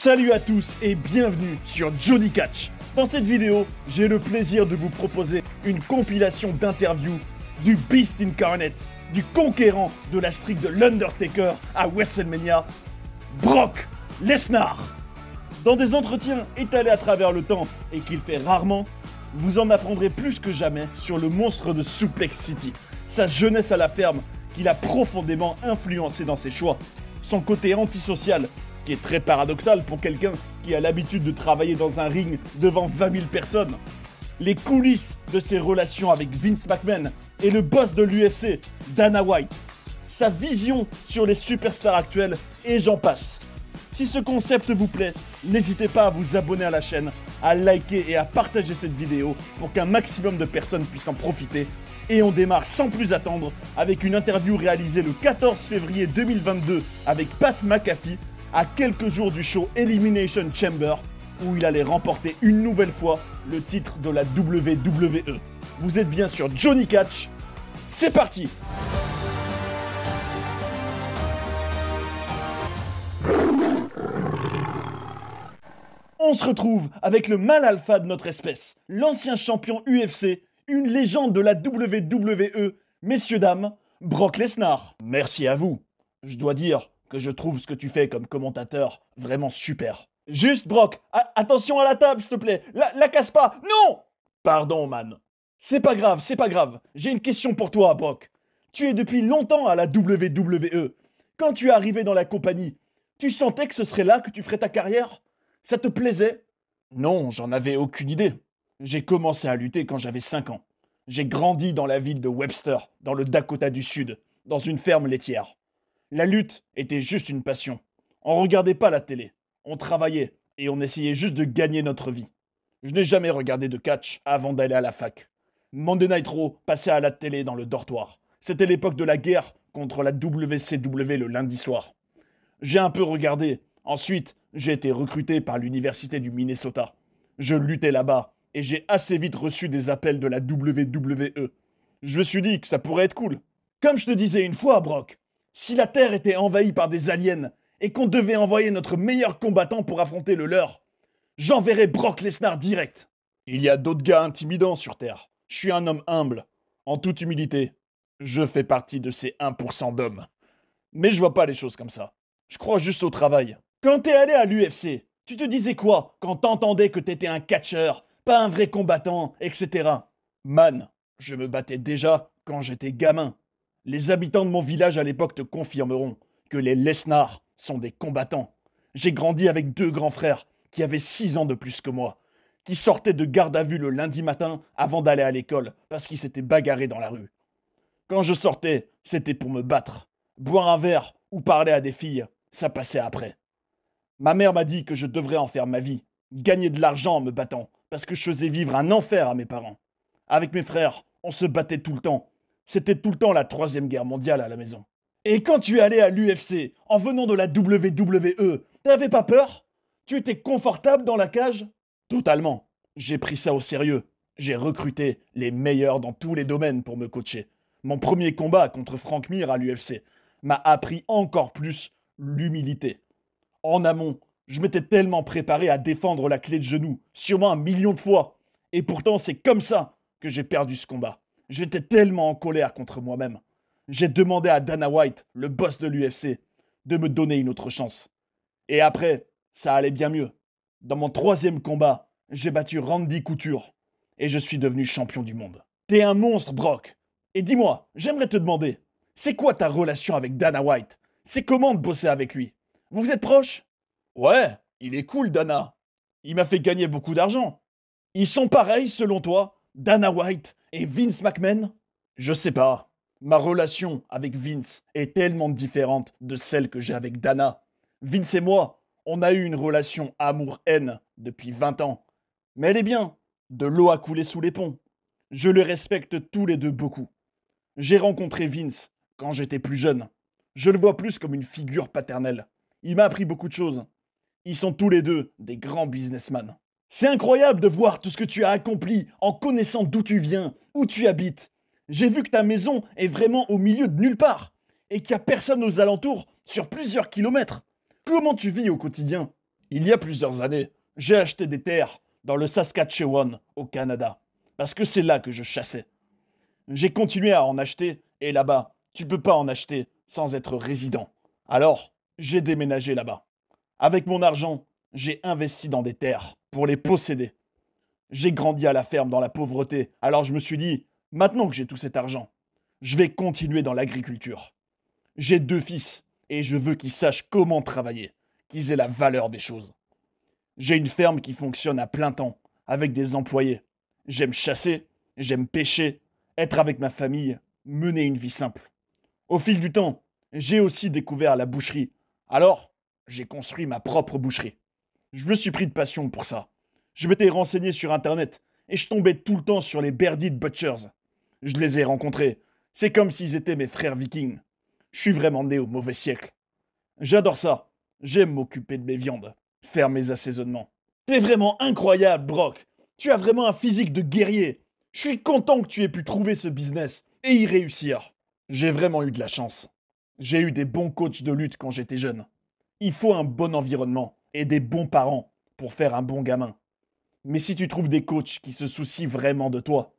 Salut à tous et bienvenue sur Johnny Catch. Dans cette vidéo, j'ai le plaisir de vous proposer une compilation d'interviews du Beast Incarnate, du conquérant de la streak de l'Undertaker à WrestleMania, Brock Lesnar. Dans des entretiens étalés à travers le temps et qu'il fait rarement, vous en apprendrez plus que jamais sur le monstre de Suplex City, sa jeunesse à la ferme qu'il a profondément influencé dans ses choix, son côté antisocial qui est très paradoxal pour quelqu'un qui a l'habitude de travailler dans un ring devant 20 000 personnes, les coulisses de ses relations avec Vince McMahon et le boss de l'UFC, Dana White, sa vision sur les superstars actuels et j'en passe. Si ce concept vous plaît, n'hésitez pas à vous abonner à la chaîne, à liker et à partager cette vidéo pour qu'un maximum de personnes puissent en profiter. Et on démarre sans plus attendre avec une interview réalisée le 14 février 2022 avec Pat McAfee à quelques jours du show Elimination Chamber où il allait remporter une nouvelle fois le titre de la WWE. Vous êtes bien sur Johnny Catch, c'est parti! On se retrouve avec le mâle alpha de notre espèce, l'ancien champion UFC, une légende de la WWE, messieurs dames, Brock Lesnar. Merci à vous. Je dois dire que je trouve ce que tu fais comme commentateur vraiment super. Juste Brock, attention à la table s'il te plaît, la casse pas, non! Pardon man. C'est pas grave, j'ai une question pour toi Brock. Tu es depuis longtemps à la WWE. Quand tu es arrivé dans la compagnie, tu sentais que ce serait là que tu ferais ta carrière? Ça te plaisait? Non, j'en avais aucune idée. J'ai commencé à lutter quand j'avais 5 ans. J'ai grandi dans la ville de Webster, dans le Dakota du Sud, dans une ferme laitière. La lutte était juste une passion. On regardait pas la télé. On travaillait et on essayait juste de gagner notre vie. Je n'ai jamais regardé de catch avant d'aller à la fac. Monday Night Raw passait à la télé dans le dortoir. C'était l'époque de la guerre contre la WCW le lundi soir. J'ai un peu regardé. Ensuite, j'ai été recruté par l'université du Minnesota. Je luttais là-bas et j'ai assez vite reçu des appels de la WWE. Je me suis dit que ça pourrait être cool. Comme je te disais une fois, Brock, si la Terre était envahie par des aliens et qu'on devait envoyer notre meilleur combattant pour affronter le leur, j'enverrais Brock Lesnar direct. Il y a d'autres gars intimidants sur Terre. Je suis un homme humble. En toute humilité, je fais partie de ces 1% d'hommes. Mais je vois pas les choses comme ça. Je crois juste au travail. Quand t'es allé à l'UFC, tu te disais quoi quand t'entendais que t'étais un catcheur, pas un vrai combattant, etc. Man, je me battais déjà quand j'étais gamin. Les habitants de mon village à l'époque te confirmeront que les Lesnar sont des combattants. J'ai grandi avec 2 grands frères qui avaient 6 ans de plus que moi, qui sortaient de garde à vue le lundi matin avant d'aller à l'école parce qu'ils s'étaient bagarrés dans la rue. Quand je sortais, c'était pour me battre. Boire un verre ou parler à des filles, ça passait après. Ma mère m'a dit que je devrais en faire ma vie, gagner de l'argent en me battant, parce que je faisais vivre un enfer à mes parents. Avec mes frères, on se battait tout le temps. C'était tout le temps la 3e guerre mondiale à la maison. Et quand tu es allé à l'UFC, en venant de la WWE, t'avais pas peur? Tu étais confortable dans la cage? Totalement. J'ai pris ça au sérieux. J'ai recruté les meilleurs dans tous les domaines pour me coacher. Mon premier combat contre Frank Mir à l'UFC m'a appris encore plus l'humilité. En amont, je m'étais tellement préparé à défendre la clé de genou, sûrement 1 million de fois. Et pourtant, c'est comme ça que j'ai perdu ce combat. J'étais tellement en colère contre moi-même. J'ai demandé à Dana White, le boss de l'UFC, de me donner une autre chance. Et après, ça allait bien mieux. Dans mon 3e combat, j'ai battu Randy Couture. Et je suis devenu champion du monde. T'es un monstre, Brock. Et dis-moi, j'aimerais te demander, c'est quoi ta relation avec Dana White? C'est comment de bosser avec lui? Vous êtes proches? Ouais, il est cool, Dana. Il m'a fait gagner beaucoup d'argent. Ils sont pareils, selon toi, Dana White et Vince McMahon? Je sais pas. Ma relation avec Vince est tellement différente de celle que j'ai avec Dana. Vince et moi, on a eu une relation amour-haine depuis 20 ans. Mais elle est bien. De l'eau a coulé sous les ponts. Je le respecte tous les deux beaucoup. J'ai rencontré Vince quand j'étais plus jeune. Je le vois plus comme une figure paternelle. Il m'a appris beaucoup de choses. Ils sont tous les deux des grands businessmen. C'est incroyable de voir tout ce que tu as accompli en connaissant d'où tu viens, où tu habites. J'ai vu que ta maison est vraiment au milieu de nulle part et qu'il n'y a personne aux alentours sur plusieurs kilomètres. Comment tu vis au quotidien? Il y a plusieurs années, j'ai acheté des terres dans le Saskatchewan, au Canada, parce que c'est là que je chassais. J'ai continué à en acheter, et là-bas, tu peux pas en acheter sans être résident. Alors, j'ai déménagé là-bas. Avec mon argent, j'ai investi dans des terres pour les posséder. J'ai grandi à la ferme dans la pauvreté, alors je me suis dit, maintenant que j'ai tout cet argent, je vais continuer dans l'agriculture. J'ai 2 fils, et je veux qu'ils sachent comment travailler, qu'ils aient la valeur des choses. J'ai une ferme qui fonctionne à plein temps, avec des employés. J'aime chasser, j'aime pêcher, être avec ma famille, mener une vie simple. Au fil du temps, j'ai aussi découvert la boucherie. Alors, j'ai construit ma propre boucherie. Je me suis pris de passion pour ça. Je m'étais renseigné sur Internet et je tombais tout le temps sur les Bearded Butchers. Je les ai rencontrés. C'est comme s'ils étaient mes frères vikings. Je suis vraiment né au mauvais siècle. J'adore ça. J'aime m'occuper de mes viandes, faire mes assaisonnements. T'es vraiment incroyable, Brock. Tu as vraiment un physique de guerrier. Je suis content que tu aies pu trouver ce business et y réussir. J'ai vraiment eu de la chance. J'ai eu des bons coachs de lutte quand j'étais jeune. Il faut un bon environnement et des bons parents pour faire un bon gamin. Mais si tu trouves des coachs qui se soucient vraiment de toi,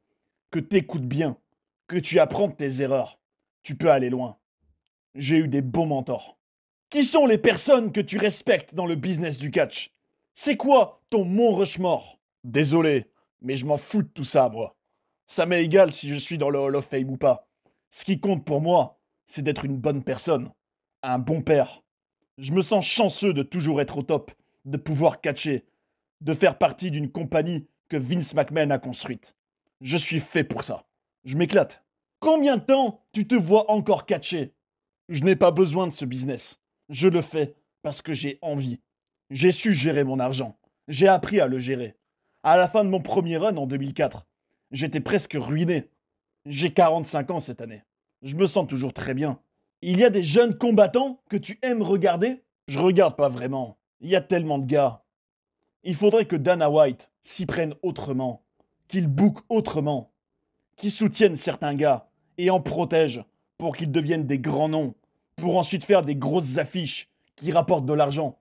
que t'écoutes bien, que tu apprends de tes erreurs, tu peux aller loin. J'ai eu des bons mentors. Qui sont les personnes que tu respectes dans le business du catch? C'est quoi ton Mont Rushmore? Désolé, mais je m'en fous de tout ça, moi. Ça m'est égal si je suis dans le Hall of Fame ou pas. Ce qui compte pour moi, c'est d'être une bonne personne, un bon père. Je me sens chanceux de toujours être au top, de pouvoir catcher, de faire partie d'une compagnie que Vince McMahon a construite. Je suis fait pour ça. Je m'éclate. Combien de temps tu te vois encore catcher? Je n'ai pas besoin de ce business. Je le fais parce que j'ai envie. J'ai su gérer mon argent. J'ai appris à le gérer. À la fin de mon premier run en 2004, j'étais presque ruiné. J'ai 45 ans cette année. Je me sens toujours très bien. Il y a des jeunes combattants que tu aimes regarder? Je regarde pas vraiment. Il y a tellement de gars. Il faudrait que Dana White s'y prenne autrement, qu'il book autrement, qu'il soutienne certains gars et en protège pour qu'ils deviennent des grands noms, pour ensuite faire des grosses affiches qui rapportent de l'argent.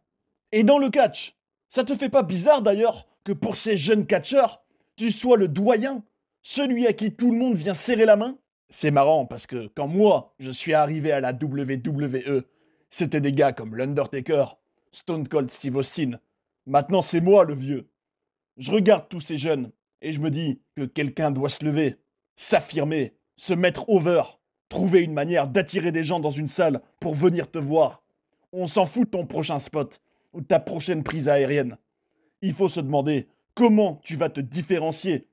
Et dans le catch, ça te fait pas bizarre d'ailleurs que pour ces jeunes catcheurs, tu sois le doyen, celui à qui tout le monde vient serrer la main? C'est marrant parce que quand moi, je suis arrivé à la WWE, c'était des gars comme l'Undertaker, Stone Cold Steve Austin. Maintenant, c'est moi le vieux. Je regarde tous ces jeunes et je me dis que quelqu'un doit se lever, s'affirmer, se mettre over, trouver une manière d'attirer des gens dans une salle pour venir te voir. On s'en fout de ton prochain spot ou de ta prochaine prise aérienne. Il faut se demander comment tu vas te différencier,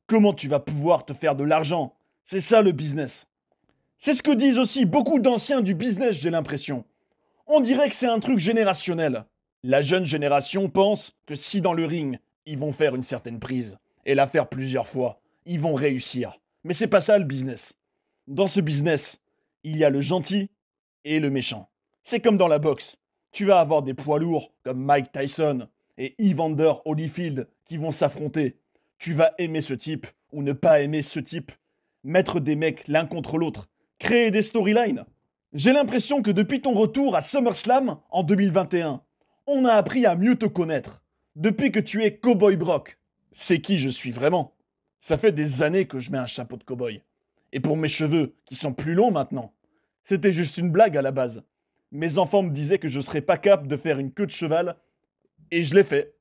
comment tu vas pouvoir te faire de l'argent. C'est ça le business. C'est ce que disent aussi beaucoup d'anciens du business, j'ai l'impression. On dirait que c'est un truc générationnel. La jeune génération pense que si dans le ring, ils vont faire une certaine prise et la faire plusieurs fois, ils vont réussir. Mais c'est pas ça le business. Dans ce business, il y a le gentil et le méchant. C'est comme dans la boxe. Tu vas avoir des poids lourds comme Mike Tyson et Evander Holyfield qui vont s'affronter. Tu vas aimer ce type ou ne pas aimer ce type. Mettre des mecs l'un contre l'autre. Créer des storylines. J'ai l'impression que depuis ton retour à SummerSlam en 2021, on a appris à mieux te connaître. Depuis que tu es Cowboy Brock. C'est qui je suis vraiment. Ça fait des années que je mets un chapeau de cowboy. Et pour mes cheveux, qui sont plus longs maintenant, c'était juste une blague à la base. Mes enfants me disaient que je serais pas capable de faire une queue de cheval, et je l'ai fait.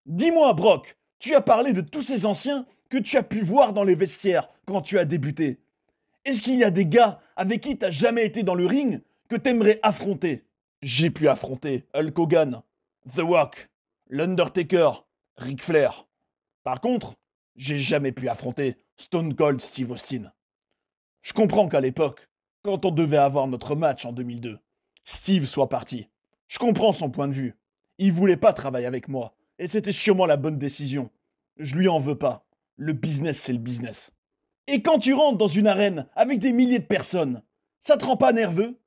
Dis-moi, Brock, tu as parlé de tous ces anciens que tu as pu voir dans les vestiaires quand tu as débuté. Est-ce qu'il y a des gars avec qui t'as jamais été dans le ring que t'aimerais affronter? J'ai pu affronter Hulk Hogan, The Rock, l'Undertaker, Ric Flair. Par contre, j'ai jamais pu affronter Stone Cold Steve Austin. Je comprends qu'à l'époque, quand on devait avoir notre match en 2002, Steve soit parti. Je comprends son point de vue. Il voulait pas travailler avec moi, et c'était sûrement la bonne décision. Je lui en veux pas. Le business, c'est le business. Et quand tu rentres dans une arène avec des milliers de personnes, ça te rend pas nerveux?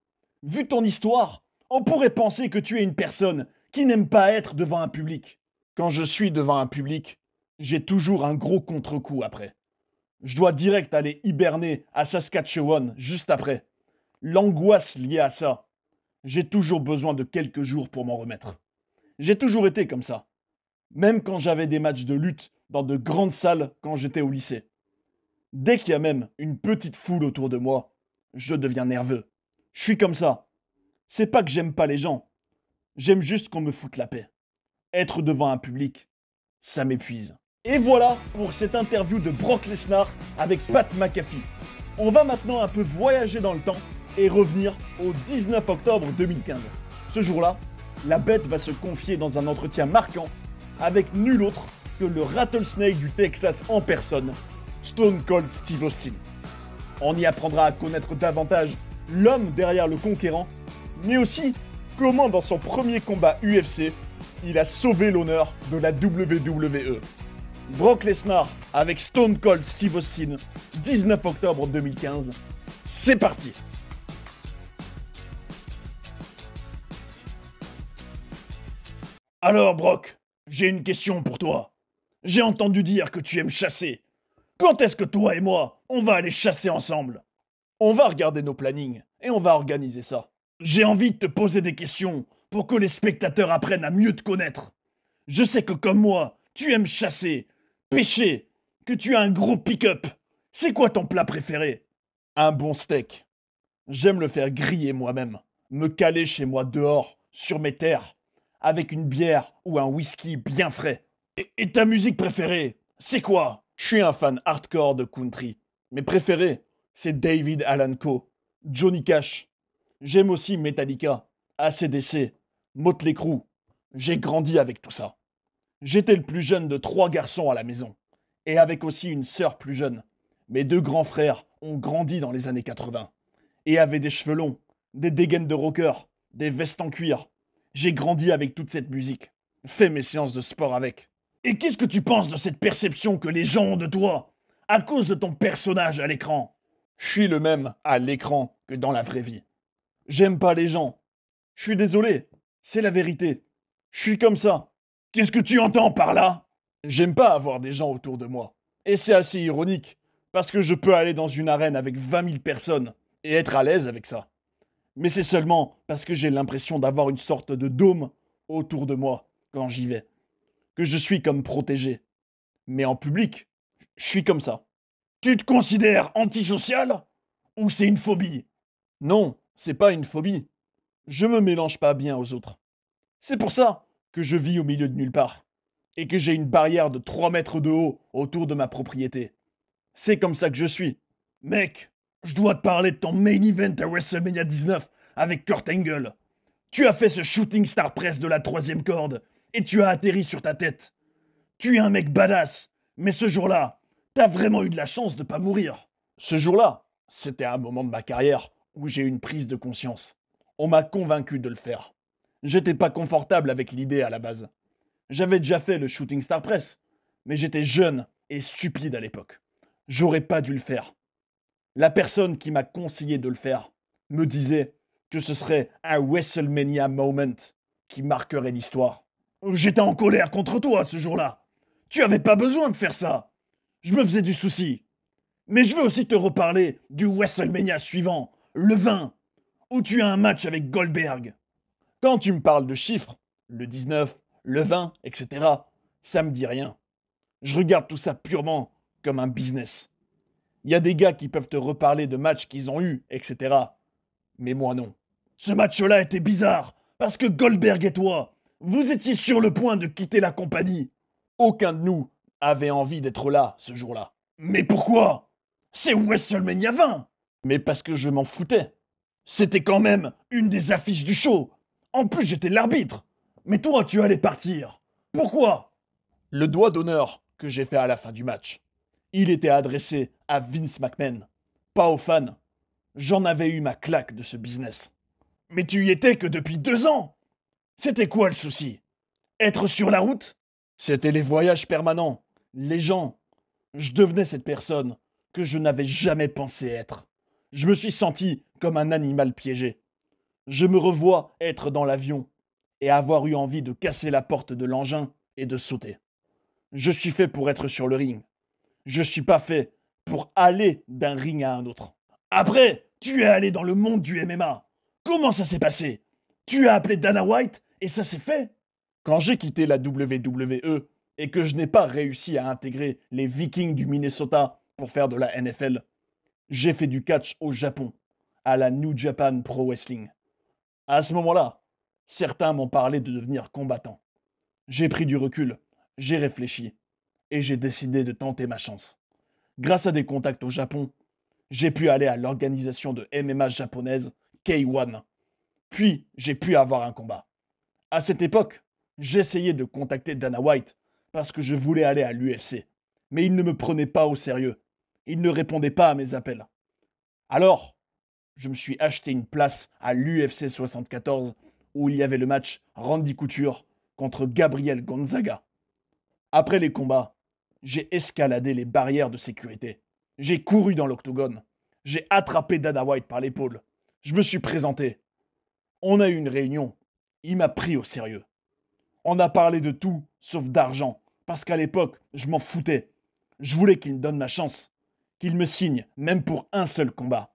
Vu ton histoire, on pourrait penser que tu es une personne qui n'aime pas être devant un public. Quand je suis devant un public, j'ai toujours un gros contre-coup après. Je dois direct aller hiberner à Saskatchewan juste après. L'angoisse liée à ça, j'ai toujours besoin de quelques jours pour m'en remettre. J'ai toujours été comme ça. Même quand j'avais des matchs de lutte dans de grandes salles quand j'étais au lycée. Dès qu'il y a même une petite foule autour de moi, je deviens nerveux. Je suis comme ça. C'est pas que j'aime pas les gens. J'aime juste qu'on me foute la paix. Être devant un public, ça m'épuise. Et voilà pour cette interview de Brock Lesnar avec Pat McAfee. On va maintenant un peu voyager dans le temps et revenir au 19 octobre 2015. Ce jour-là, la bête va se confier dans un entretien marquant avec nul autre que le rattlesnake du Texas en personne, Stone Cold Steve Austin. On y apprendra à connaître davantage l'homme derrière le conquérant, mais aussi comment dans son premier combat UFC, il a sauvé l'honneur de la WWE. Brock Lesnar avec Stone Cold Steve Austin, 19 octobre 2015. C'est parti! Alors Brock, j'ai une question pour toi. J'ai entendu dire que tu aimes chasser. Quand est-ce que toi et moi, on va aller chasser ensemble? On va regarder nos plannings et on va organiser ça. J'ai envie de te poser des questions pour que les spectateurs apprennent à mieux te connaître. Je sais que comme moi, tu aimes chasser, pêcher, que tu as un gros pick-up. C'est quoi ton plat préféré? Un bon steak. J'aime le faire griller moi-même, me caler chez moi dehors, sur mes terres, avec une bière ou un whisky bien frais. Et ta musique préférée, c'est quoi? Je suis un fan hardcore de country. Mes préférés, c'est David Allan Coe, Johnny Cash. J'aime aussi Metallica, AC/DC, Motley Crue. J'ai grandi avec tout ça. J'étais le plus jeune de 3 garçons à la maison, et avec aussi une sœur plus jeune. Mes 2 grands frères ont grandi dans les années 80, et avaient des cheveux longs, des dégaines de rocker, des vestes en cuir. J'ai grandi avec toute cette musique, fait mes séances de sport avec. Et qu'est-ce que tu penses de cette perception que les gens ont de toi, à cause de ton personnage à l'écran? Je suis le même à l'écran que dans la vraie vie. J'aime pas les gens. Je suis désolé, c'est la vérité. Je suis comme ça. Qu'est-ce que tu entends par là? J'aime pas avoir des gens autour de moi. Et c'est assez ironique, parce que je peux aller dans une arène avec 20 000 personnes et être à l'aise avec ça. Mais c'est seulement parce que j'ai l'impression d'avoir une sorte de dôme autour de moi quand j'y vais. Que je suis comme protégé. Mais en public, je suis comme ça. Tu te considères antisocial? Ou c'est une phobie? Non, c'est pas une phobie. Je me mélange pas bien aux autres. C'est pour ça que je vis au milieu de nulle part. Et que j'ai une barrière de 3 mètres de haut autour de ma propriété. C'est comme ça que je suis. Mec, je dois te parler de ton main event à WrestleMania 19 avec Kurt Angle. Tu as fait ce shooting star press de la 3e corde et tu as atterri sur ta tête. Tu es un mec badass, mais ce jour-là, t'as vraiment eu de la chance de pas mourir. Ce jour-là, c'était un moment de ma carrière où j'ai eu une prise de conscience. On m'a convaincu de le faire. J'étais pas confortable avec l'idée à la base. J'avais déjà fait le shooting star press, mais j'étais jeune et stupide à l'époque. J'aurais pas dû le faire. La personne qui m'a conseillé de le faire me disait que ce serait un WrestleMania moment qui marquerait l'histoire. J'étais en colère contre toi ce jour-là. Tu avais pas besoin de faire ça. Je me faisais du souci. Mais je veux aussi te reparler du WrestleMania suivant, le 20, où tu as un match avec Goldberg. Quand tu me parles de chiffres, le 19, le 20, etc., ça me dit rien. Je regarde tout ça purement comme un business. Il y a des gars qui peuvent te reparler de matchs qu'ils ont eus, etc. Mais moi non. Ce match-là était bizarre, parce que Goldberg et toi, vous étiez sur le point de quitter la compagnie. Aucun de nous avait envie d'être là ce jour-là. Mais pourquoi? C'est WrestleMania 20. Mais parce que je m'en foutais. C'était quand même une des affiches du show. En plus, j'étais l'arbitre. Mais toi, tu allais partir. Pourquoi? Le doigt d'honneur que j'ai fait à la fin du match, il était adressé à Vince McMahon, pas aux fans. J'en avais eu ma claque de ce business. Mais tu y étais que depuis 2 ans. C'était quoi le souci? Être sur la route? C'était les voyages permanents, les gens. Je devenais cette personne que je n'avais jamais pensé être. Je me suis senti comme un animal piégé. Je me revois être dans l'avion et avoir eu envie de casser la porte de l'engin et de sauter. Je suis fait pour être sur le ring. Je suis pas fait pour aller d'un ring à un autre. Après, tu es allé dans le monde du MMA. Comment ça s'est passé? Tu as appelé Dana White et ça s'est fait? Quand j'ai quitté la WWE et que je n'ai pas réussi à intégrer les Vikings du Minnesota pour faire de la NFL, j'ai fait du catch au Japon, à la New Japan Pro Wrestling. À ce moment-là, certains m'ont parlé de devenir combattant. J'ai pris du recul, j'ai réfléchi et j'ai décidé de tenter ma chance. Grâce à des contacts au Japon, j'ai pu aller à l'organisation de MMA japonaise K1. Puis, j'ai pu avoir un combat. À cette époque, j'essayais de contacter Dana White parce que je voulais aller à l'UFC. Mais il ne me prenait pas au sérieux. Il ne répondait pas à mes appels. Alors, je me suis acheté une place à l'UFC 74 où il y avait le match Randy Couture contre Gabriel Gonzaga. Après les combats, j'ai escaladé les barrières de sécurité. J'ai couru dans l'octogone. J'ai attrapé Dana White par l'épaule. Je me suis présenté. On a eu une réunion. Il m'a pris au sérieux. On a parlé de tout, sauf d'argent, parce qu'à l'époque, je m'en foutais. Je voulais qu'il me donne ma chance, qu'il me signe, même pour un seul combat.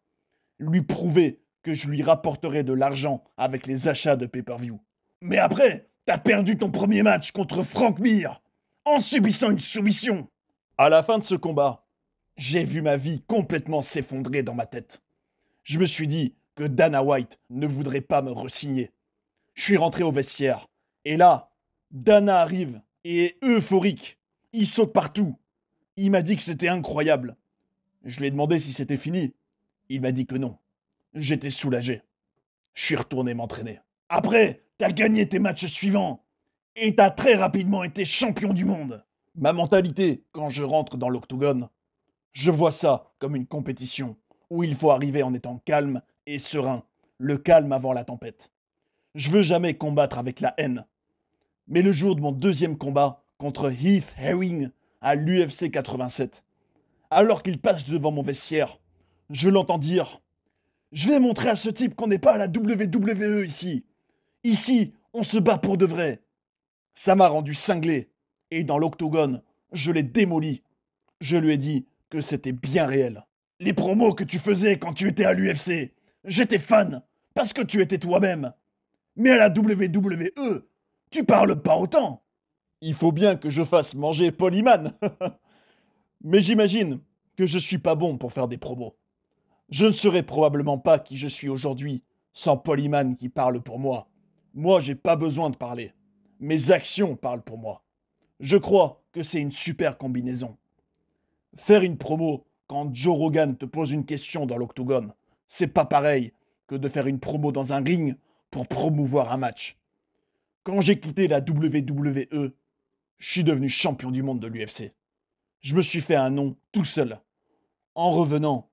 Lui prouver que je lui rapporterais de l'argent avec les achats de pay-per-view. Mais après, t'as perdu ton premier match contre Frank Mir, en subissant une soumission. À la fin de ce combat, j'ai vu ma vie complètement s'effondrer dans ma tête. Je me suis dit que Dana White ne voudrait pas me re-signer. Je suis rentré au vestiaire. Et là, Dana arrive et est euphorique. Il saute partout. Il m'a dit que c'était incroyable. Je lui ai demandé si c'était fini. Il m'a dit que non. J'étais soulagé. Je suis retourné m'entraîner. Après, t'as gagné tes matchs suivants. Et t'as très rapidement été champion du monde. Ma mentalité, quand je rentre dans l'octogone, je vois ça comme une compétition où il faut arriver en étant calme et serein. Le calme avant la tempête. Je veux jamais combattre avec la haine. Mais le jour de mon deuxième combat contre Heath Herring à l'UFC 87, alors qu'il passe devant mon vestiaire, je l'entends dire « Je vais montrer à ce type qu'on n'est pas à la WWE ici. Ici, on se bat pour de vrai. » Ça m'a rendu cinglé. Et dans l'octogone, je l'ai démoli. Je lui ai dit que c'était bien réel. Les promos que tu faisais quand tu étais à l'UFC, j'étais fan, parce que tu étais toi-même. Mais à la WWE, tu parles pas autant. Il faut bien que je fasse manger Paul Heyman. Mais j'imagine que je suis pas bon pour faire des promos. Je ne serais probablement pas qui je suis aujourd'hui sans Paul Heyman qui parle pour moi. Moi, j'ai pas besoin de parler. Mes actions parlent pour moi. Je crois que c'est une super combinaison. Faire une promo quand Joe Rogan te pose une question dans l'octogone, c'est pas pareil que de faire une promo dans un ring pour promouvoir un match. Quand j'ai quitté la WWE, je suis devenu champion du monde de l'UFC. Je me suis fait un nom tout seul. En revenant,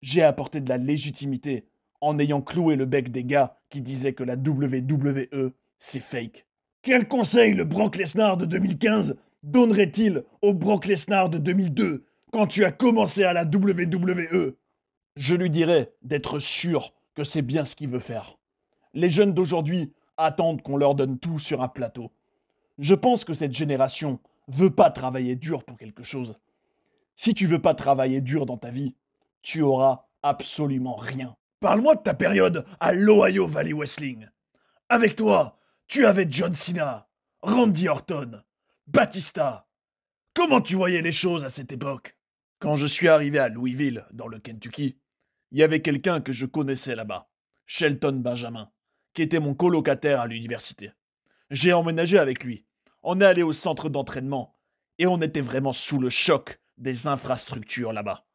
j'ai apporté de la légitimité en ayant cloué le bec des gars qui disaient que la WWE, c'est fake. Quel conseil le Brock Lesnar de 2015 donnerait-il au Brock Lesnar de 2002 quand tu as commencé à la WWE? Je lui dirais d'être sûr que c'est bien ce qu'il veut faire. Les jeunes d'aujourd'hui attendent qu'on leur donne tout sur un plateau. Je pense que cette génération veut pas travailler dur pour quelque chose. Si tu veux pas travailler dur dans ta vie, tu auras absolument rien. Parle-moi de ta période à l'Ohio Valley Wrestling. Avec toi, tu avais John Cena, Randy Orton, Batista. Comment tu voyais les choses à cette époque? Quand je suis arrivé à Louisville, dans le Kentucky, il y avait quelqu'un que je connaissais là-bas, Shelton Benjamin, qui était mon colocataire à l'université. J'ai emménagé avec lui. On est allé au centre d'entraînement et on était vraiment sous le choc des infrastructures là-bas.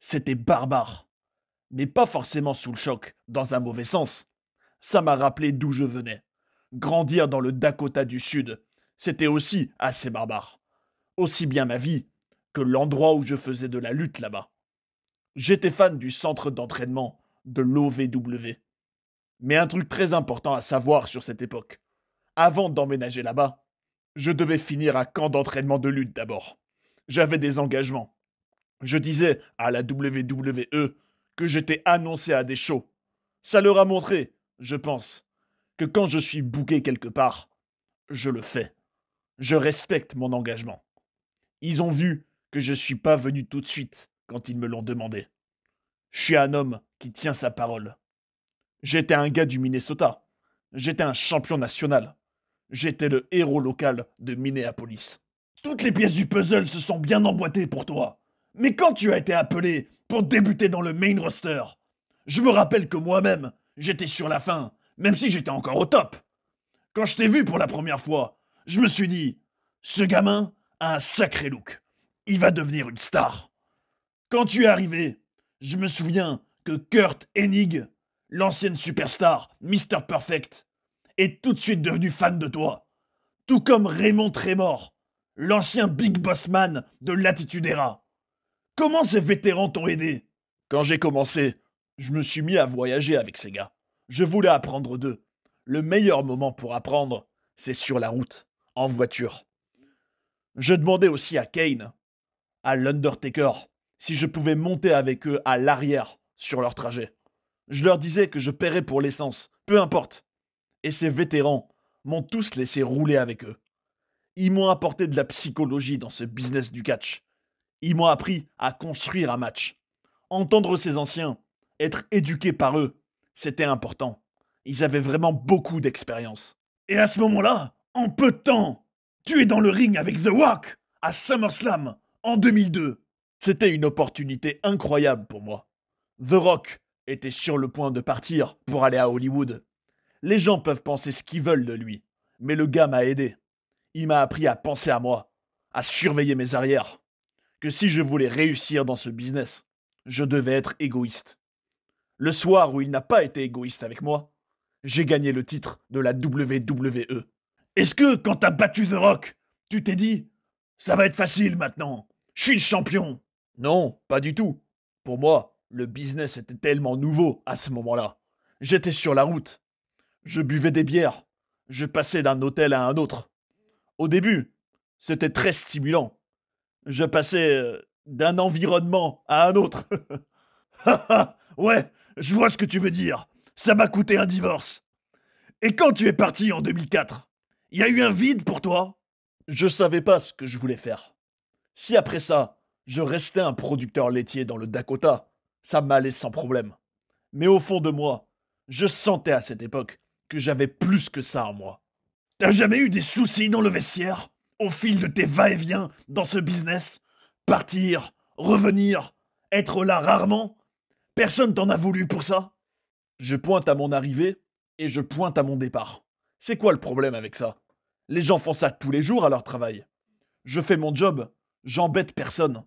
C'était barbare, mais pas forcément sous le choc, dans un mauvais sens. Ça m'a rappelé d'où je venais. Grandir dans le Dakota du Sud, c'était aussi assez barbare. Aussi bien ma vie que l'endroit où je faisais de la lutte là-bas. J'étais fan du centre d'entraînement de l'OVW. Mais un truc très important à savoir sur cette époque. Avant d'emménager là-bas, je devais finir un camp d'entraînement de lutte d'abord. J'avais des engagements. Je disais à la WWE que j'étais annoncé à des shows. Ça leur a montré, je pense, que quand je suis booké quelque part, je le fais. Je respecte mon engagement. Ils ont vu que je suis pas venu tout de suite quand ils me l'ont demandé. Je suis un homme qui tient sa parole. J'étais un gars du Minnesota. J'étais un champion national. J'étais le héros local de Minneapolis. Toutes les pièces du puzzle se sont bien emboîtées pour toi. Mais quand tu as été appelé pour débuter dans le main roster, je me rappelle que moi-même, j'étais sur la fin, même si j'étais encore au top. Quand je t'ai vu pour la première fois, je me suis dit, ce gamin a un sacré look. Il va devenir une star. Quand tu es arrivé, je me souviens que Kurt Hennig, l'ancienne superstar Mr. Perfect, est tout de suite devenu fan de toi. Tout comme Raymond Tremor, l'ancien Big Boss Man de l'Attitude Era. Comment ces vétérans t'ont aidé? Quand j'ai commencé, je me suis mis à voyager avec ces gars. Je voulais apprendre d'eux. Le meilleur moment pour apprendre, c'est sur la route, en voiture. Je demandais aussi à Kane, à l'Undertaker, si je pouvais monter avec eux à l'arrière sur leur trajet. Je leur disais que je paierais pour l'essence, peu importe. Et ces vétérans m'ont tous laissé rouler avec eux. Ils m'ont apporté de la psychologie dans ce business du catch. Ils m'ont appris à construire un match. Entendre ces anciens, être éduqué par eux, c'était important. Ils avaient vraiment beaucoup d'expérience. Et à ce moment-là, en peu de temps, tu es dans le ring avec The Rock à SummerSlam en 2002. C'était une opportunité incroyable pour moi. The Rock était sur le point de partir pour aller à Hollywood. Les gens peuvent penser ce qu'ils veulent de lui, mais le gars m'a aidé. Il m'a appris à penser à moi, à surveiller mes arrières. Que si je voulais réussir dans ce business, je devais être égoïste. Le soir où il n'a pas été égoïste avec moi, j'ai gagné le titre de la WWE. Est-ce que, quand t'as battu The Rock, tu t'es dit « Ça va être facile maintenant, je suis le champion » ? Non, pas du tout. Pour moi, le business était tellement nouveau à ce moment-là. J'étais sur la route. Je buvais des bières. Je passais d'un hôtel à un autre. Au début, c'était très stimulant. Je passais d'un environnement à un autre. Ouais, je vois ce que tu veux dire. Ça m'a coûté un divorce. Et quand tu es parti en 2004, il y a eu un vide pour toi? Je savais pas ce que je voulais faire. Si après ça, je restais un producteur laitier dans le Dakota, ça m'allait sans problème. Mais au fond de moi, je sentais à cette époque que j'avais plus que ça en moi. T'as jamais eu des soucis dans le vestiaire? Au fil de tes va-et-vient dans ce business? Partir, revenir, être là rarement? Personne t'en a voulu pour ça? Je pointe à mon arrivée et je pointe à mon départ. C'est quoi le problème avec ça? Les gens font ça tous les jours à leur travail. Je fais mon job, j'embête personne.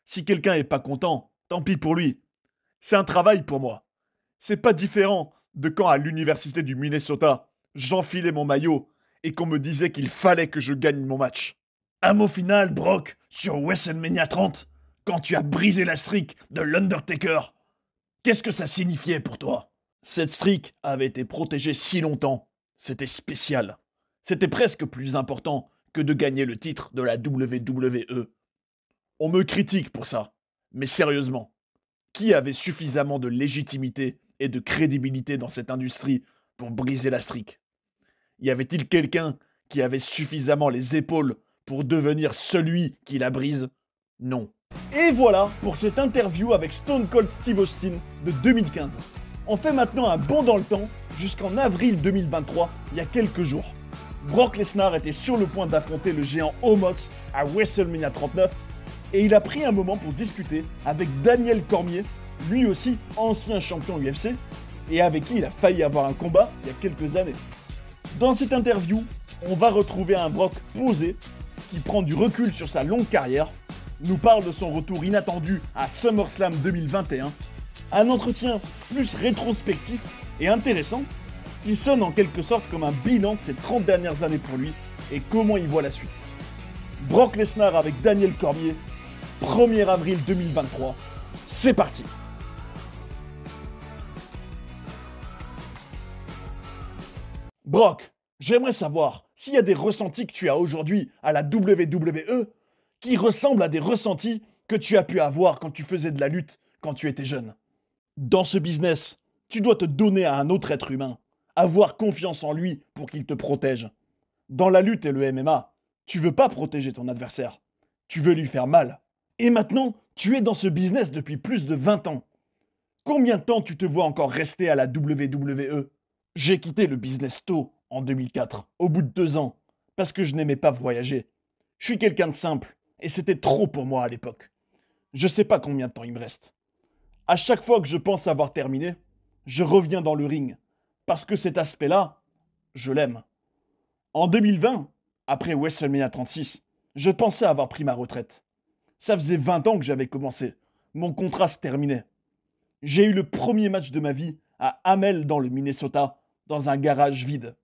Si quelqu'un est pas content, tant pis pour lui. C'est un travail pour moi. C'est pas différent de quand à l'université du Minnesota, j'enfilais mon maillot et qu'on me disait qu'il fallait que je gagne mon match. Un mot final, Brock, sur WrestleMania 30, quand tu as brisé la streak de l'Undertaker. Qu'est-ce que ça signifiait pour toi? Cette streak avait été protégée si longtemps. C'était spécial. C'était presque plus important que de gagner le titre de la WWE. On me critique pour ça. Mais sérieusement, qui avait suffisamment de légitimité et de crédibilité dans cette industrie pour briser la streak? Y avait-il quelqu'un qui avait suffisamment les épaules pour devenir celui qui la brise? Non. Et voilà pour cette interview avec Stone Cold Steve Austin de 2015. On fait maintenant un bond dans le temps jusqu'en avril 2023, il y a quelques jours. Brock Lesnar était sur le point d'affronter le géant Omos à WrestleMania 39 et il a pris un moment pour discuter avec Daniel Cormier, lui aussi ancien champion UFC, et avec qui il a failli avoir un combat il y a quelques années. Dans cette interview, on va retrouver un Brock posé, qui prend du recul sur sa longue carrière, nous parle de son retour inattendu à SummerSlam 2021, un entretien plus rétrospectif et intéressant, qui sonne en quelque sorte comme un bilan de ces 30 dernières années pour lui et comment il voit la suite. Brock Lesnar avec Daniel Cormier, 1er avril 2023, c'est parti. Brock, j'aimerais savoir s'il y a des ressentis que tu as aujourd'hui à la WWE qui ressemblent à des ressentis que tu as pu avoir quand tu faisais de la lutte quand tu étais jeune. Dans ce business, tu dois te donner à un autre être humain, avoir confiance en lui pour qu'il te protège. Dans la lutte et le MMA, tu veux pas protéger ton adversaire, tu veux lui faire mal. Et maintenant, tu es dans ce business depuis plus de 20 ans. Combien de temps tu te vois encore rester à la WWE? J'ai quitté le business tôt, en 2004, au bout de 2 ans, parce que je n'aimais pas voyager. Je suis quelqu'un de simple, et c'était trop pour moi à l'époque. Je sais pas combien de temps il me reste. À chaque fois que je pense avoir terminé, je reviens dans le ring, parce que cet aspect-là, je l'aime. En 2020, après WrestleMania 36, je pensais avoir pris ma retraite. Ça faisait 20 ans que j'avais commencé. Mon contrat se terminait. J'ai eu le premier match de ma vie à Hamel dans le Minnesota, dans un garage vide.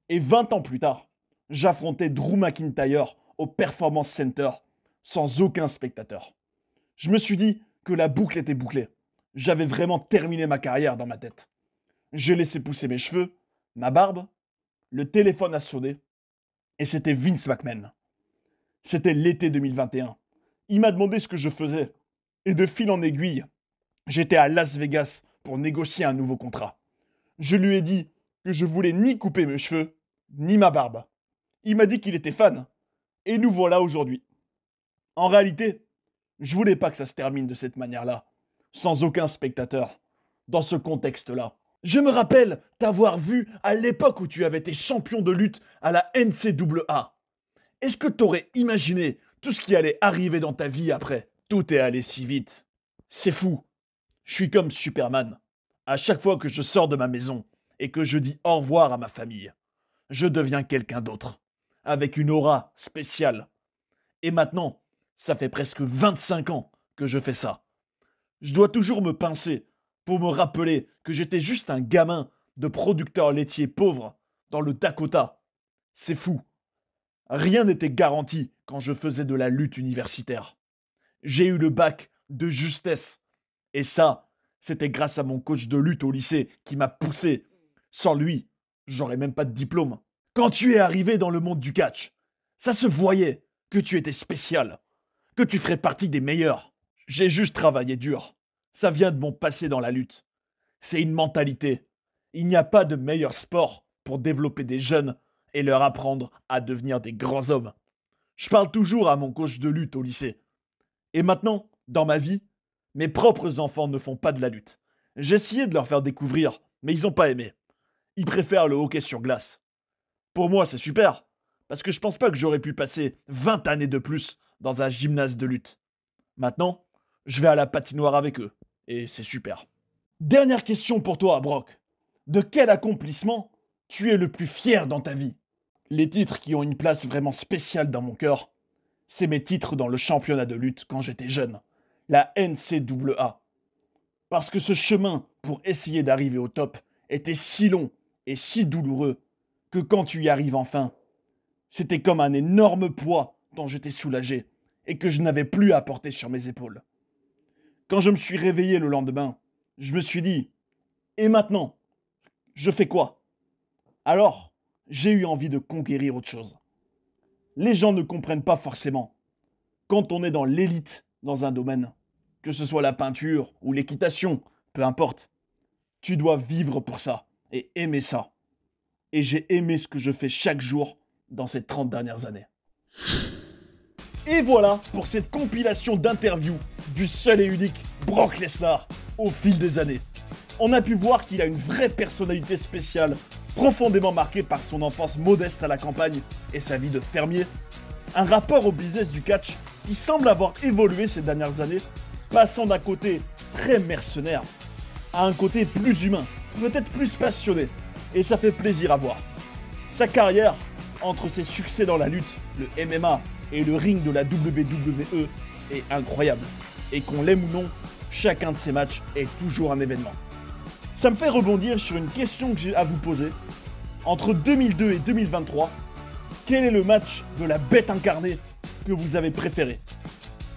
Et 20 ans plus tard, j'affrontais Drew McIntyre au Performance Center, sans aucun spectateur. Je me suis dit que la boucle était bouclée. J'avais vraiment terminé ma carrière dans ma tête. J'ai laissé pousser mes cheveux, ma barbe, le téléphone a sonné, et c'était Vince McMahon. C'était l'été 2021. Il m'a demandé ce que je faisais, et de fil en aiguille, j'étais à Las Vegas pour négocier un nouveau contrat. Je lui ai dit que je voulais ni couper mes cheveux, ni ma barbe. Il m'a dit qu'il était fan, et nous voilà aujourd'hui. En réalité, je voulais pas que ça se termine de cette manière-là, sans aucun spectateur, dans ce contexte-là. Je me rappelle t'avoir vu à l'époque où tu avais été champion de lutte à la NCAA. Est-ce que t'aurais imaginé tout ce qui allait arriver dans ta vie après? Tout est allé si vite. C'est fou. Je suis comme Superman. À chaque fois que je sors de ma maison et que je dis au revoir à ma famille, je deviens quelqu'un d'autre, avec une aura spéciale. Et maintenant, ça fait presque 25 ans que je fais ça. Je dois toujours me pincer pour me rappeler que j'étais juste un gamin de producteur laitier pauvre dans le Dakota. C'est fou. Rien n'était garanti quand je faisais de la lutte universitaire. J'ai eu le bac de justesse. Et ça, c'était grâce à mon coach de lutte au lycée qui m'a poussé. Sans lui, j'aurais même pas de diplôme. Quand tu es arrivé dans le monde du catch, ça se voyait que tu étais spécial, que tu ferais partie des meilleurs. J'ai juste travaillé dur. Ça vient de mon passé dans la lutte. C'est une mentalité. Il n'y a pas de meilleur sport pour développer des jeunes et leur apprendre à devenir des grands hommes. Je parle toujours à mon coach de lutte au lycée. Et maintenant, dans ma vie, mes propres enfants ne font pas de la lutte. J'ai essayé de leur faire découvrir, mais ils n'ont pas aimé. Ils préfèrent le hockey sur glace. Pour moi, c'est super, parce que je pense pas que j'aurais pu passer 20 années de plus dans un gymnase de lutte. Maintenant, je vais à la patinoire avec eux, et c'est super. Dernière question pour toi, Brock. De quel accomplissement tu es le plus fier dans ta vie? Les titres qui ont une place vraiment spéciale dans mon cœur, c'est mes titres dans le championnat de lutte quand j'étais jeune, la NCAA. Parce que ce chemin pour essayer d'arriver au top était si long et si douloureux que quand tu y arrives enfin, c'était comme un énorme poids dont j'étais soulagé et que je n'avais plus à porter sur mes épaules. Quand je me suis réveillé le lendemain, je me suis dit « Et maintenant, je fais quoi ?» Alors, j'ai eu envie de conquérir autre chose. Les gens ne comprennent pas forcément. Quand on est dans l'élite dans un domaine, que ce soit la peinture ou l'équitation, peu importe, tu dois vivre pour ça et aimer ça. Et j'ai aimé ce que je fais chaque jour dans ces 30 dernières années. Et voilà pour cette compilation d'interviews du seul et unique Brock Lesnar au fil des années. On a pu voir qu'il a une vraie personnalité spéciale, profondément marquée par son enfance modeste à la campagne et sa vie de fermier. Un rapport au business du catch qui semble avoir évolué ces dernières années, passant d'un côté très mercenaire à un côté plus humain, peut-être plus passionné, et ça fait plaisir à voir. Sa carrière, entre ses succès dans la lutte, le MMA et le ring de la WWE, est incroyable. Et qu'on l'aime ou non, chacun de ses matchs est toujours un événement. Ça me fait rebondir sur une question que j'ai à vous poser. Entre 2002 et 2023, quel est le match de la bête incarnée que vous avez préféré?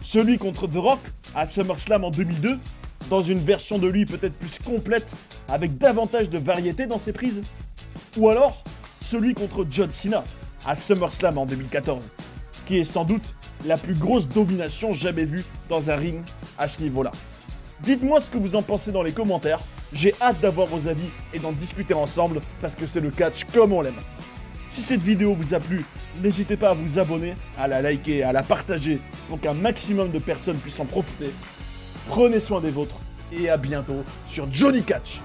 Celui contre The Rock à SummerSlam en 2002, dans une version de lui peut-être plus complète, avec davantage de variété dans ses prises? Ou alors, celui contre John Cena à SummerSlam en 2014, qui est sans doute la plus grosse domination jamais vue dans un ring à ce niveau-là. Dites-moi ce que vous en pensez dans les commentaires, j'ai hâte d'avoir vos avis et d'en discuter ensemble parce que c'est le catch comme on l'aime. Si cette vidéo vous a plu, n'hésitez pas à vous abonner, à la liker, à la partager pour qu'un maximum de personnes puissent en profiter. Prenez soin des vôtres et à bientôt sur Johnny Catch.